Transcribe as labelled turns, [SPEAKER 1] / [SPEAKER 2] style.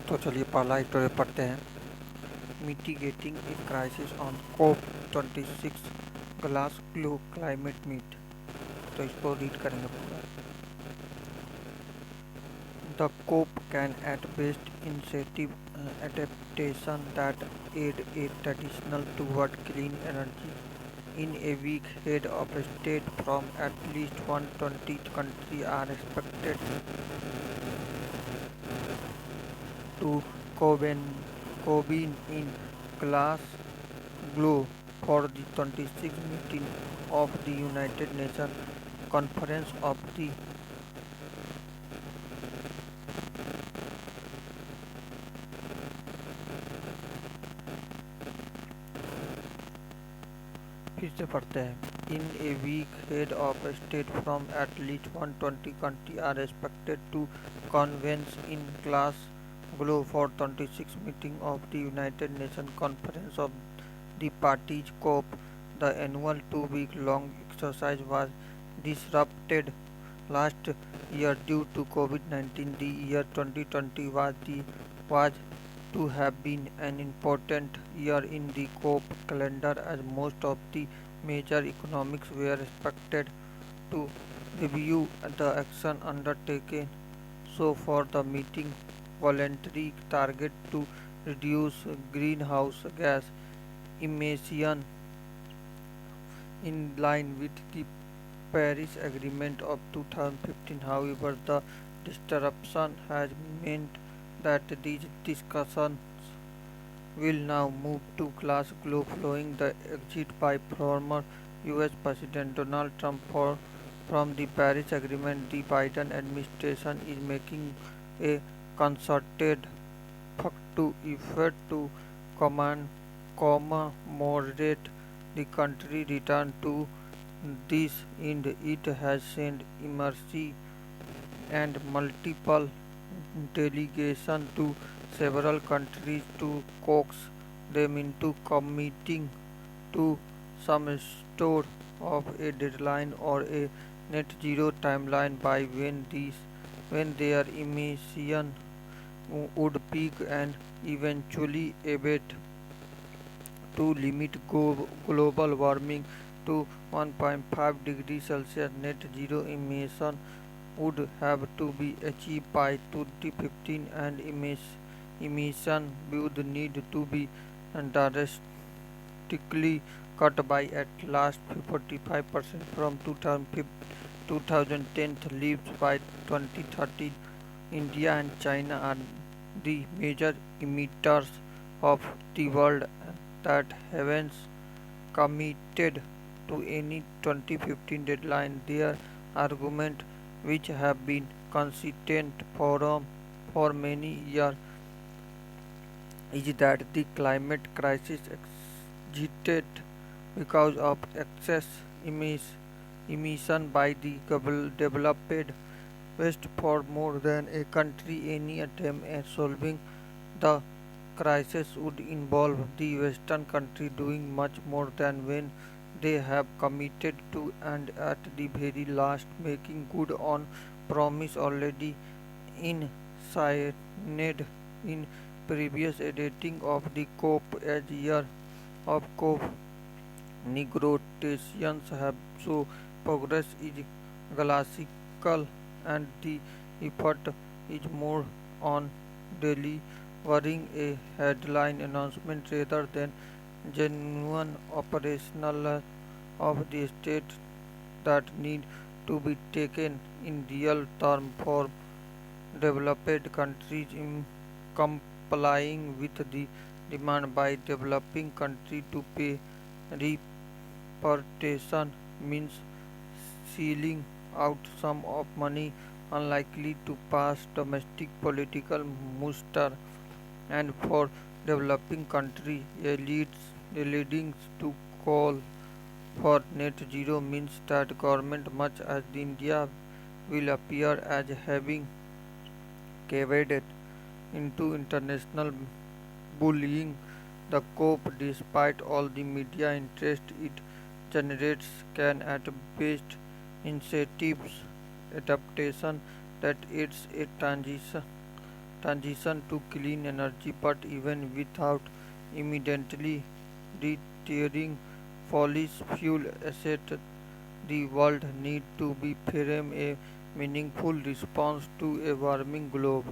[SPEAKER 1] तो चलिए पहला स्टोरी पढ़ते हैं। Mitigating a crisis on COP26 Glasgow climate meet. तो इसको रीड करेंगे पूरा। The COP can at best initiative adaptation that aid a traditional toward clean energy. In a week head of state from at least 120 countries are expected to convene in Glasgow for the 26th meeting of the United Nations Conference of the फिर से पढ़ते हैं। In a week head of state from at least 120 country are expected to convene in Glasgow for 26 meeting of the United Nations Conference of the Parties COP. The annual 2 week long exercise was disrupted last year due to COVID-19. The year 2020 was to have been an important year in the COP calendar, as most of the major economies were expected to review the action undertaken. So for the meeting, voluntary target to reduce greenhouse gas emission in line with the Paris Agreement of 2015. However, the disruption has meant that these discussions will now move to Glasgow following the exit by former US President Donald Trump from the Paris Agreement. The Biden administration is making a concerted effort to commemorate the country's return to this end. It has sent embassies and multiple delegations to several countries to coax them into committing to some sort of a deadline or a net zero timeline by when their emission would peak and eventually abate. To limit global warming to 1.5 degrees Celsius, net zero emission would have to be achieved by 2015, and emission would need to be drastically cut by at least 45% from 2010 levels by 2030. India and China are the major emitters of the world that haven't committed to any 2015 deadline. Their argument, which have been consistent for many years, is that the climate crisis existed because of excess emission by the developed West. For more than a country, any attempt at solving the crisis would involve the Western country doing much more than when they have committed to, and at the very last making good on promise already signed in previous editing of the COP. As year of COP negotiations have shown, progress is glacial, and the effort is more on delivering a headline announcement rather than genuine operational of the state that need to be taken in real term for developed countries in complying with the demand by developing countries to pay repatriation means sealing out sum of money unlikely to pass domestic political muster, and for developing countries leading to call for net zero means that government much as India will appear as having caved into international bullying. The COP, despite all the media interest it generates, can at best incentives adaptation that aids a transition to clean energy, but even without immediately deterring fossil fuel assets, the world needs to be frame a meaningful response to a warming globe.